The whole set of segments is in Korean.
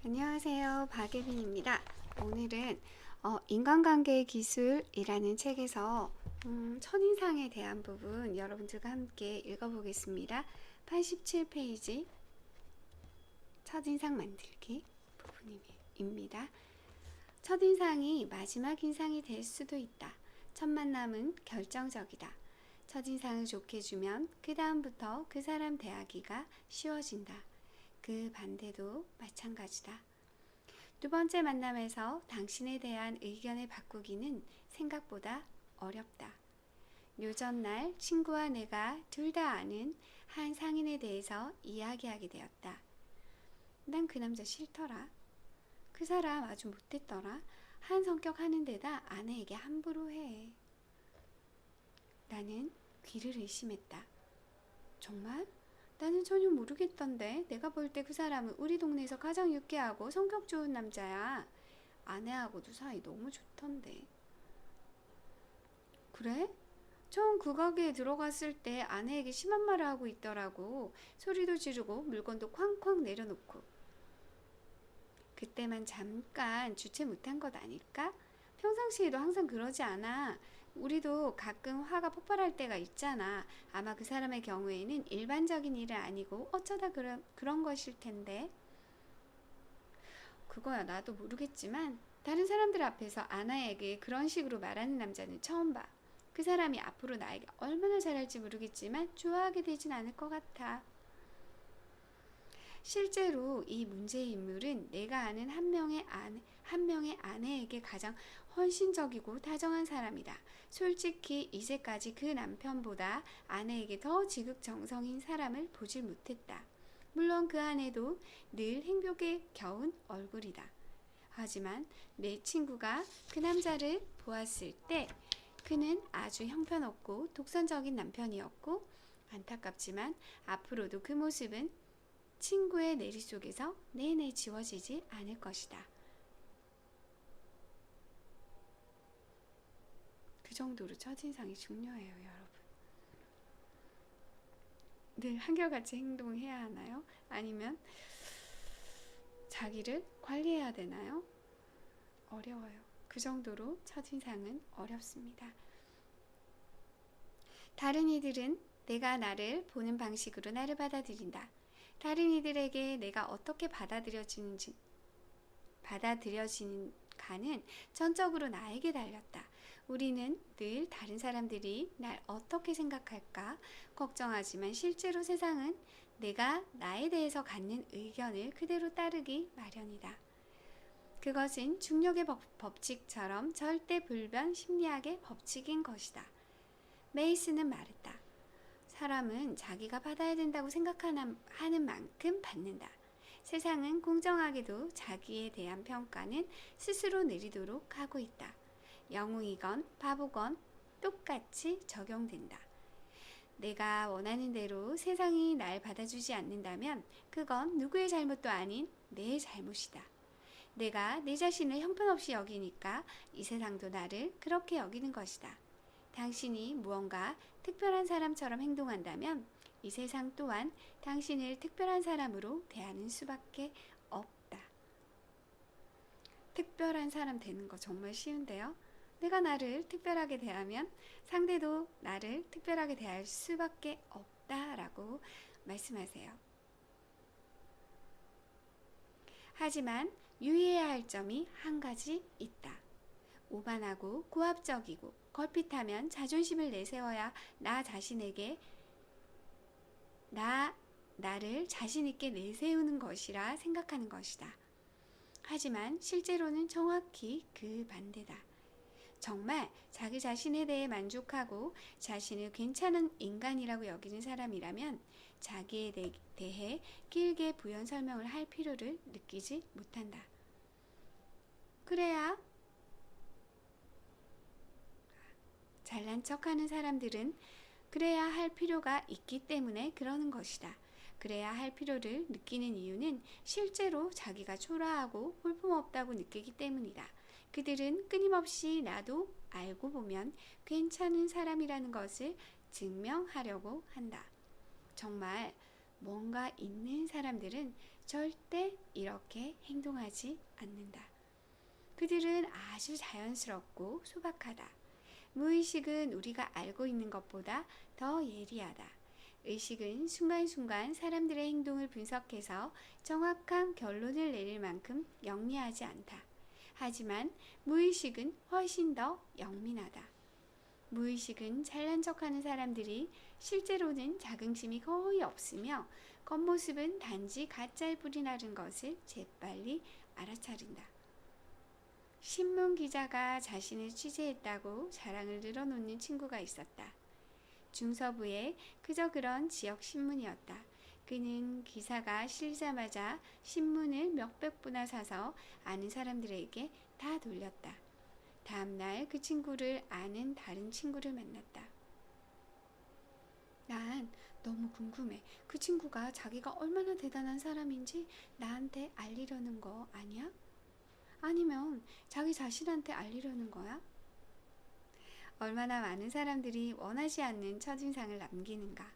안녕하세요. 박예빈입니다. 오늘은 인간관계 기술이라는 책에서 첫인상에 대한 부분 여러분들과 함께 읽어보겠습니다. 87페이지 첫인상 만들기 부분입니다. 첫인상이 마지막 인상이 될 수도 있다. 첫 만남은 결정적이다. 첫인상을 좋게 주면 그 다음부터 그 사람 대하기가 쉬워진다. 그 반대도 마찬가지다. 두 번째 만남에서 당신에 대한 의견을 바꾸기는 생각보다 어렵다. 묘전날 친구와 내가 둘 다 아는 한 상인에 대해서 이야기하게 되었다. 난 그 남자 싫더라. 그 사람 아주 못됐더라. 한 성격 하는 데다 아내에게 함부로 해. 나는 귀를 의심했다. 정말? 나는 전혀 모르겠던데. 내가 볼 때 그 사람은 우리 동네에서 가장 유쾌하고 성격 좋은 남자야. 아내하고도 사이 너무 좋던데. 그래? 처음 그 가게에 들어갔을 때 아내에게 심한 말을 하고 있더라고. 소리도 지르고 물건도 쾅쾅 내려놓고. 그때만 잠깐 주체 못한 것 아닐까? 평상시에도 항상 그러지 않아. 우리도 가끔 화가 폭발할 때가 있잖아. 아마 그 사람의 경우에는 일반적인 일은 아니고 어쩌다 그런 것일 텐데. 그거야 나도 모르겠지만 다른 사람들 앞에서 아나에게 그런 식으로 말하는 남자는 처음 봐. 그 사람이 앞으로 나에게 얼마나 잘할지 모르겠지만 좋아하게 되진 않을 것 같아. 실제로 이 문제의 인물은 내가 아는 한 명의 아내에게 가장 헌신적이고 다정한 사람이다. 솔직히 이제까지 그 남편보다 아내에게 더 지극정성인 사람을 보질 못했다. 물론 그 아내도 늘 행복에 겨운 얼굴이다. 하지만 내 친구가 그 남자를 보았을 때 그는 아주 형편없고 독선적인 남편이었고, 안타깝지만 앞으로도 그 모습은 친구의 내리 속에서 내내 지워지지 않을 것이다. 그 정도로 첫인상이 중요해요, 여러분. 늘 한결같이 행동해야 하나요? 아니면 자기를 관리해야 되나요? 어려워요. 그 정도로 첫인상은 어렵습니다. 다른 이들은 내가 나를 보는 방식으로 나를 받아들인다. 다른 이들에게 내가 어떻게 받아들여지는가는 전적으로 나에게 달렸다. 우리는 늘 다른 사람들이 날 어떻게 생각할까 걱정하지만 실제로 세상은 내가 나에 대해서 갖는 의견을 그대로 따르기 마련이다. 그것은 중력의 법칙처럼 절대 불변 심리학의 법칙인 것이다. 메이스는 말했다. 사람은 자기가 받아야 된다고 생각하는 만큼 받는다. 세상은 공정하게도 자기에 대한 평가는 스스로 내리도록 하고 있다. 영웅이건 바보건 똑같이 적용된다. 내가 원하는 대로 세상이 날 받아주지 않는다면 그건 누구의 잘못도 아닌 내 잘못이다. 내가 내 자신을 형편없이 여기니까 이 세상도 나를 그렇게 여기는 것이다. 당신이 무언가 특별한 사람처럼 행동한다면 이 세상 또한 당신을 특별한 사람으로 대하는 수밖에 없다. 특별한 사람 되는 거 정말 쉬운데요. 내가 나를 특별하게 대하면 상대도 나를 특별하게 대할 수밖에 없다라고 말씀하세요. 하지만 유의해야 할 점이 한 가지 있다. 오만하고 고압적이고 걸핏하면 자존심을 내세워야 나를 자신있게 내세우는 것이라 생각하는 것이다. 하지만 실제로는 정확히 그 반대다. 정말 자기 자신에 대해 만족하고 자신을 괜찮은 인간이라고 여기는 사람이라면 자기에 대해 길게 부연 설명을 할 필요를 느끼지 못한다. 그래야 잘난 척하는 사람들은 그래야 할 필요가 있기 때문에 그러는 것이다. 그래야 할 필요를 느끼는 이유는 실제로 자기가 초라하고 볼품없다고 느끼기 때문이다. 그들은 끊임없이 나도 알고 보면 괜찮은 사람이라는 것을 증명하려고 한다. 정말 뭔가 있는 사람들은 절대 이렇게 행동하지 않는다. 그들은 아주 자연스럽고 소박하다. 무의식은 우리가 알고 있는 것보다 더 예리하다. 의식은 순간순간 사람들의 행동을 분석해서 정확한 결론을 내릴 만큼 영리하지 않다. 하지만 무의식은 훨씬 더 영민하다. 무의식은 잘난 척하는 사람들이 실제로는 자긍심이 거의 없으며 겉모습은 단지 가짜일 뿐이라는 것을 재빨리 알아차린다. 신문 기자가 자신을 취재했다고 자랑을 늘어놓는 친구가 있었다. 중서부의 그저 그런 지역 신문이었다. 그는 기사가 실리자마자 신문을 몇백 부나 사서 아는 사람들에게 다 돌렸다. 다음날 그 친구를 아는 다른 친구를 만났다. 난 너무 궁금해. 그 친구가 자기가 얼마나 대단한 사람인지 나한테 알리려는 거 아니야? 아니면 자기 자신한테 알리려는 거야? 얼마나 많은 사람들이 원하지 않는 첫인상을 남기는가.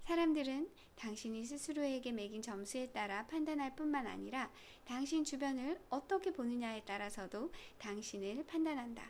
사람들은 당신이 스스로에게 매긴 점수에 따라 판단할 뿐만 아니라 당신 주변을 어떻게 보느냐에 따라서도 당신을 판단한다.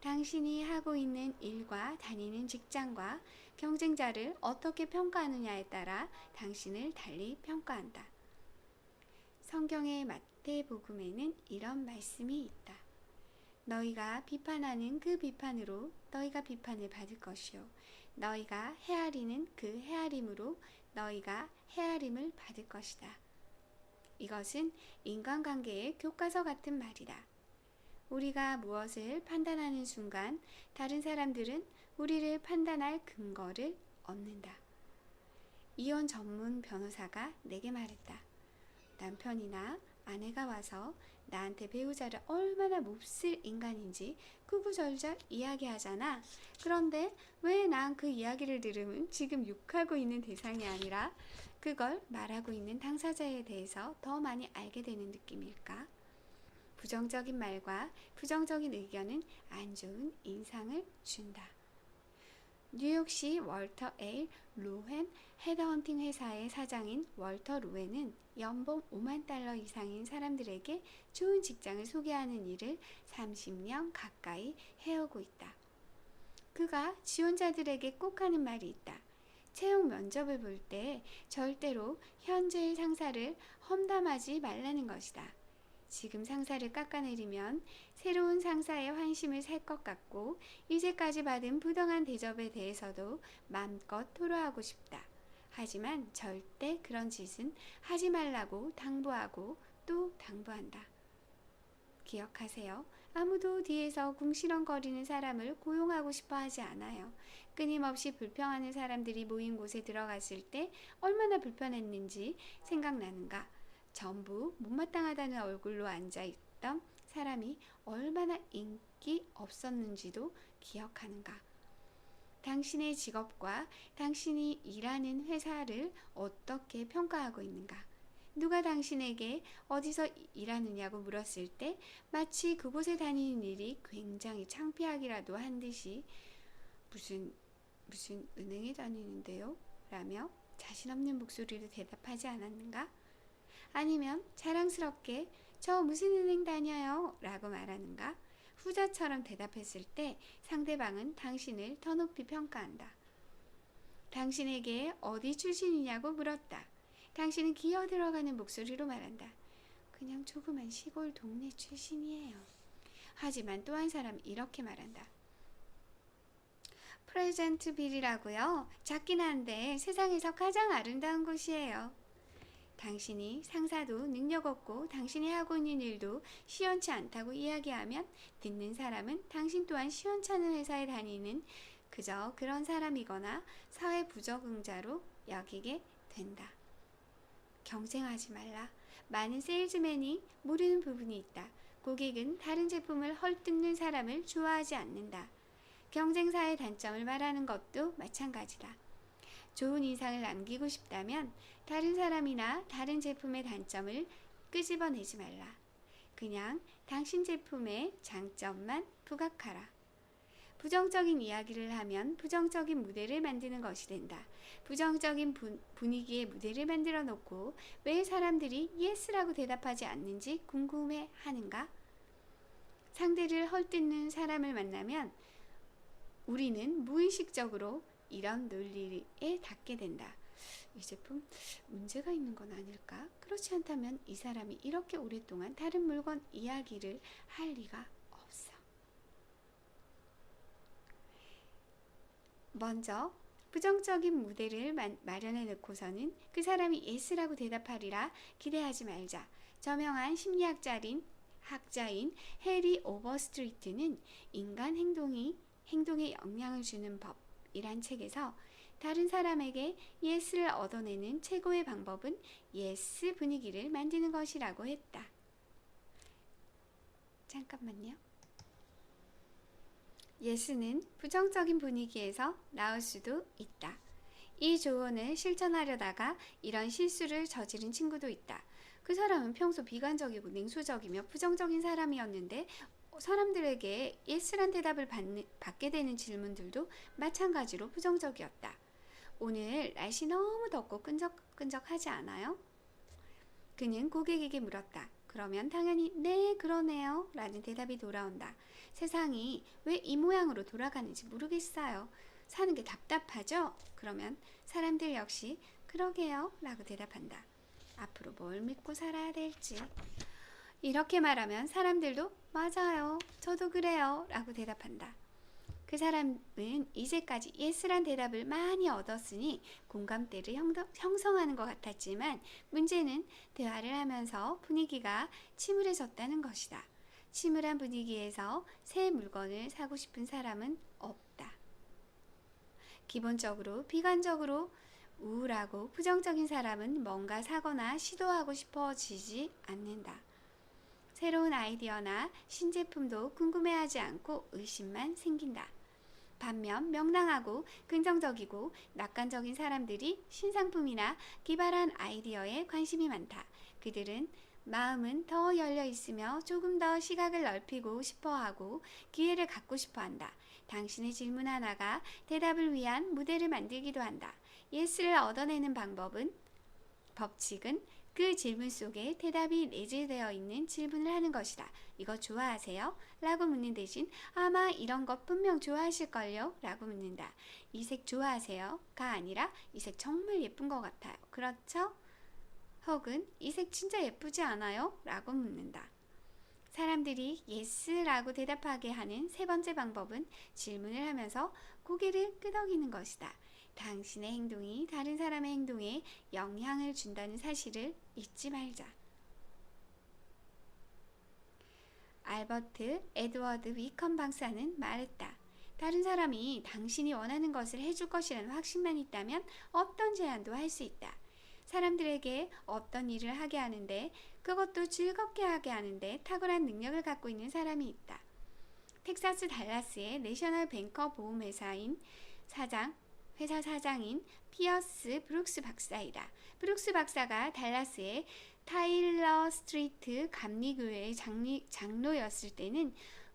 당신이 하고 있는 일과 다니는 직장과 경쟁자를 어떻게 평가하느냐에 따라 당신을 달리 평가한다. 성경의 마태복음에는 이런 말씀이 있다. 너희가 비판하는 그 비판으로 너희가 비판을 받을 것이요 너희가 헤아리는 그 헤아림으로 너희가 헤아림을 받을 것이다. 이것은 인간관계의 교과서 같은 말이다. 우리가 무엇을 판단하는 순간 다른 사람들은 우리를 판단할 근거를 얻는다. 이혼 전문 변호사가 내게 말했다. 남편이나 아내가 와서 나한테 배우자를 얼마나 몹쓸 인간인지 구구절절 이야기하잖아. 그런데 왜 난 그 이야기를 들으면 지금 욕하고 있는 대상이 아니라 그걸 말하고 있는 당사자에 대해서 더 많이 알게 되는 느낌일까? 부정적인 말과 부정적인 의견은 안 좋은 인상을 준다. 뉴욕시 월터 A. 로헨 헤드헌팅 회사의 사장인 월터 로헨은 연봉 5만 달러 이상인 사람들에게 좋은 직장을 소개하는 일을 30년 가까이 해오고 있다. 그가 지원자들에게 꼭 하는 말이 있다. 채용 면접을 볼 때 절대로 현재의 상사를 험담하지 말라는 것이다. 지금 상사를 깎아내리면 새로운 상사의 환심을 살 것 같고 이제까지 받은 부당한 대접에 대해서도 마음껏 토로하고 싶다. 하지만 절대 그런 짓은 하지 말라고 당부하고 또 당부한다. 기억하세요. 아무도 뒤에서 궁시렁거리는 사람을 고용하고 싶어 하지 않아요. 끊임없이 불평하는 사람들이 모인 곳에 들어갔을 때 얼마나 불편했는지 생각나는가. 전부 못마땅하다는 얼굴로 앉아있던 사람이 얼마나 인기 없었는지도 기억하는가. 당신의 직업과 당신이 일하는 회사를 어떻게 평가하고 있는가. 누가 당신에게 어디서 일하느냐고 물었을 때 마치 그곳에 다니는 일이 굉장히 창피하기라도 한 듯이 무슨 은행에 다니는데요? 라며 자신 없는 목소리로 대답하지 않았는가? 아니면 자랑스럽게 저 무슨 은행 다녀요? 라고 말하는가? 후자처럼 대답했을 때 상대방은 당신을 더 높이 평가한다. 당신에게 어디 출신이냐고 물었다. 당신은 기어 들어가는 목소리로 말한다. 그냥 조그만 시골 동네 출신이에요. 하지만 또 한 사람은 이렇게 말한다. 프레젠트빌이라고요. 작긴 한데 세상에서 가장 아름다운 곳이에요. 당신이 상사도 능력 없고 당신이 하고 있는 일도 시원치 않다고 이야기하면 듣는 사람은 당신 또한 시원찮은 회사에 다니는 그저 그런 사람이거나 사회 부적응자로 여기게 된다. 경쟁하지 말라. 많은 세일즈맨이 모르는 부분이 있다. 고객은 다른 제품을 헐뜯는 사람을 좋아하지 않는다. 경쟁사의 단점을 말하는 것도 마찬가지다. 좋은 인상을 남기고 싶다면 다른 사람이나 다른 제품의 단점을 끄집어내지 말라. 그냥 당신 제품의 장점만 부각하라. 부정적인 이야기를 하면 부정적인 무대를 만드는 것이 된다. 부정적인 분위기의 무대를 만들어 놓고 왜 사람들이 예스라고 대답하지 않는지 궁금해 하는가? 상대를 헐뜯는 사람을 만나면 우리는 무의식적으로 이런 논리에 닿게 된다. 이 제품 문제가 있는 건 아닐까? 그렇지 않다면 이 사람이 이렇게 오랫동안 다른 물건 이야기를 할 리가 없어. 먼저 부정적인 무대를 마련해 놓고서는 그 사람이 예스라고 대답하리라 기대하지 말자. 저명한 심리학자인 해리 오버스트리트는 인간 행동에 영향을 주는 법이란 책에서 다른 사람에게 예스를 얻어내는 최고의 방법은 예스 분위기를 만드는 것이라고 했다. 잠깐만요. 예스는 부정적인 분위기에서 나올 수도 있다. 이 조언을 실천하려다가 이런 실수를 저지른 친구도 있다. 그 사람은 평소 비관적이고 냉소적이며 부정적인 사람이었는데 사람들에게 예스란 대답을 받게 되는 질문들도 마찬가지로 부정적이었다. 오늘 날씨 너무 덥고 끈적끈적하지 않아요? 그는 고객에게 물었다. 그러면 당연히 네 그러네요 라는 대답이 돌아온다. 세상이 왜 이 모양으로 돌아가는지 모르겠어요. 사는 게 답답하죠? 그러면 사람들 역시 그러게요 라고 대답한다. 앞으로 뭘 믿고 살아야 될지. 이렇게 말하면 사람들도 맞아요 저도 그래요 라고 대답한다. 그 사람은 이제까지 예스란 대답을 많이 얻었으니 공감대를 형성하는 것 같았지만 문제는 대화를 하면서 분위기가 침울해졌다는 것이다. 침울한 분위기에서 새 물건을 사고 싶은 사람은 없다. 기본적으로 비관적으로 우울하고 부정적인 사람은 뭔가 사거나 시도하고 싶어지지 않는다. 새로운 아이디어나 신제품도 궁금해하지 않고 의심만 생긴다. 반면 명랑하고 긍정적이고 낙관적인 사람들이 신상품이나 기발한 아이디어에 관심이 많다. 그들은 마음은 더 열려 있으며 조금 더 시각을 넓히고 싶어하고 기회를 갖고 싶어한다. 당신의 질문 하나가 대답을 위한 무대를 만들기도 한다. 예스를 얻어내는 법칙은 그 질문 속에 대답이 내재되어 있는 질문을 하는 것이다. 이거 좋아하세요? 라고 묻는 대신 아마 이런 것 분명 좋아하실걸요? 라고 묻는다. 이 색 좋아하세요? 가 아니라 이 색 정말 예쁜 것 같아요. 그렇죠? 혹은 이 색 진짜 예쁘지 않아요? 라고 묻는다. 사람들이 예스라고 대답하게 하는 세 번째 방법은 질문을 하면서 고개를 끄덕이는 것이다. 당신의 행동이 다른 사람의 행동에 영향을 준다는 사실을 잊지 말자. 알버트 에드워드 위컨 박사는 말했다. 다른 사람이 당신이 원하는 것을 해줄 것이라는 확신만 있다면 어떤 제안도 할 수 있다. 사람들에게 어떤 일을 하게 하는데 그것도 즐겁게 하게 하는데 탁월한 능력을 갖고 있는 사람이 있다. 텍사스 달라스의 내셔널 뱅커 보험회사인 회사 사장인 피어스 브룩스 박사이다. 브룩스 박사가 달라스의 타일러 스트리트 감리교회의 장로였을 때는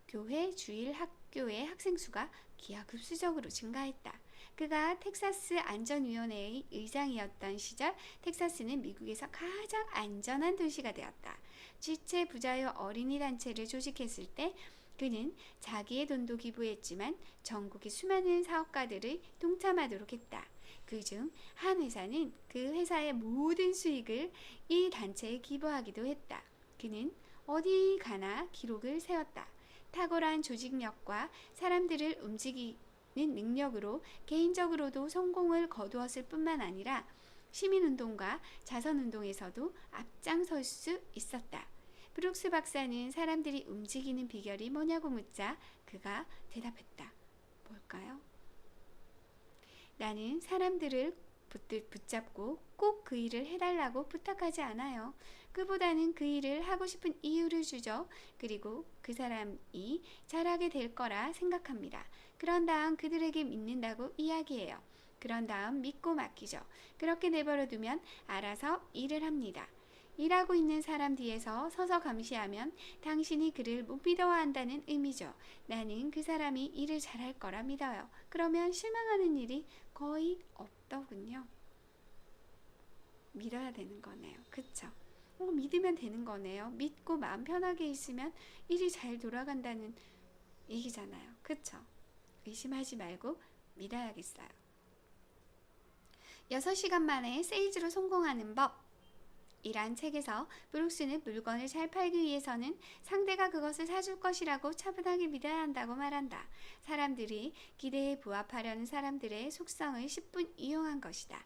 교회 주일 학교의 학생 수가 기하급수적으로 증가했다. 그가 텍사스 안전위원회의 의장이었던 시절 텍사스는 미국에서 가장 안전한 도시가 되었다. 지체 부자유 어린이 단체를 조직했을 때 그는 자기의 돈도 기부했지만 전국의 수많은 사업가들을 동참하도록 했다. 그중 한 회사는 그 회사의 모든 수익을 이 단체에 기부하기도 했다. 그는 어디 가나 기록을 세웠다. 탁월한 조직력과 사람들을 움직이는 능력으로 개인적으로도 성공을 거두었을 뿐만 아니라 시민운동과 자선운동에서도 앞장설 수 있었다. 브룩스 박사는 사람들이 움직이는 비결이 뭐냐고 묻자 그가 대답했다. 뭘까요? 나는 사람들을 붙잡고 꼭 그 일을 해달라고 부탁하지 않아요. 그보다는 그 일을 하고 싶은 이유를 주죠. 그리고 그 사람이 잘하게 될 거라 생각합니다. 그런 다음 그들에게 믿는다고 이야기해요. 그런 다음 믿고 맡기죠. 그렇게 내버려 두면 알아서 일을 합니다. 일하고 있는 사람 뒤에서 서서 감시하면 당신이 그를 못 믿어한다는 의미죠. 나는 그 사람이 일을 잘할 거라 믿어요. 그러면 실망하는 일이 거의 없더군요. 믿어야 되는 거네요. 그쵸? 믿으면 되는 거네요. 믿고 마음 편하게 있으면 일이 잘 돌아간다는 얘기잖아요. 그쵸? 의심하지 말고 믿어야겠어요. 6시간 만에 세일즈로 성공하는 법. 이란 책에서 브룩스는 물건을 잘 팔기 위해서는 상대가 그것을 사줄 것이라고 차분하게 믿어야 한다고 말한다. 사람들이 기대에 부합하려는 사람들의 속성을 10분 이용한 것이다.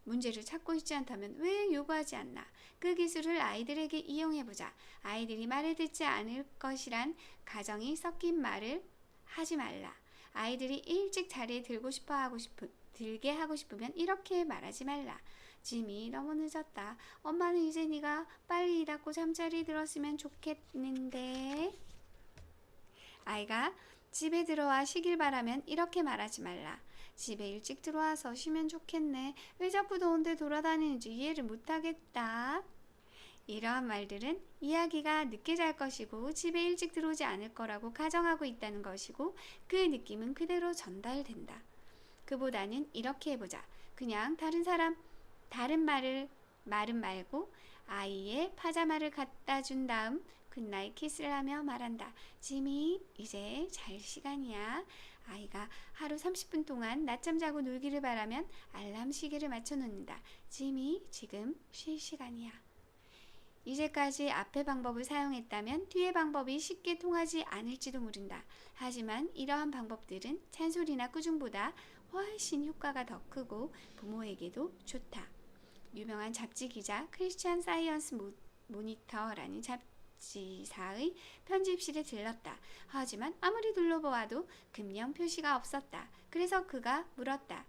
문제를 찾고 있지 않다면 왜 요구하지 않나? 그 기술을 아이들에게 이용해보자. 아이들이 말을 듣지 않을 것이란 가정이 섞인 말을 하지 말라. 아이들이 일찍 자리에 들게 하고 싶으면 이렇게 말하지 말라. 짐이 너무 늦었다. 엄마는 이제 네가 빨리 일 닫고 잠자리 들었으면 좋겠는데. 아이가 집에 들어와 쉬길 바라면 이렇게 말하지 말라. 집에 일찍 들어와서 쉬면 좋겠네. 왜 자꾸 더운데 돌아다니는지 이해를 못하겠다. 이러한 말들은 이야기가 늦게 잘 것이고 집에 일찍 들어오지 않을 거라고 가정하고 있다는 것이고 그 느낌은 그대로 전달된다. 그보다는 이렇게 해보자. 그냥 다른 말은 말고 아이의 파자마를 갖다 준 다음 굿나잇 키스를 하며 말한다. 지미, 이제 잘 시간이야. 아이가 하루 30분 동안 낮잠 자고 놀기를 바라면 알람 시계를 맞춰 놓는다. 지미, 지금 쉴 시간이야. 이제까지 앞의 방법을 사용했다면 뒤의 방법이 쉽게 통하지 않을지도 모른다. 하지만 이러한 방법들은 잔소리나 꾸중보다 훨씬 효과가 더 크고 부모에게도 좋다. 유명한 잡지 기자 크리스찬 사이언스 모니터라는 잡지사의 편집실에 들렀다. 하지만 아무리 둘러보아도 금연 표시가 없었다. 그래서 그가 물었다.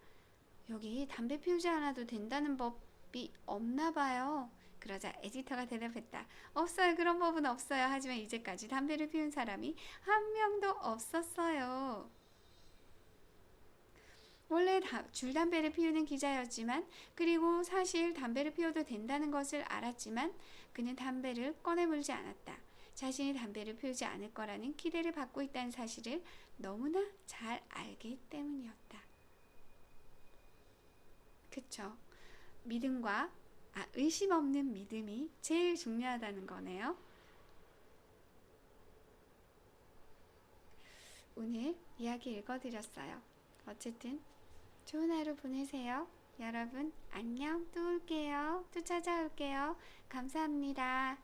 여기 담배 피우지 않아도 된다는 법이 없나 봐요. 그러자 에디터가 대답했다. 없어요. 그런 법은 없어요. 하지만 이제까지 담배를 피운 사람이 한 명도 없었어요. 원래 줄담배를 피우는 기자였지만 그리고 사실 담배를 피워도 된다는 것을 알았지만 그는 담배를 꺼내 물지 않았다. 자신이 담배를 피우지 않을 거라는 기대를 받고 있다는 사실을 너무나 잘 알기 때문이었다. 그쵸? 의심 없는 믿음이 제일 중요하다는 거네요. 오늘 이야기 읽어드렸어요. 어쨌든 좋은 하루 보내세요. 여러분 안녕. 또 올게요. 또 찾아올게요. 감사합니다.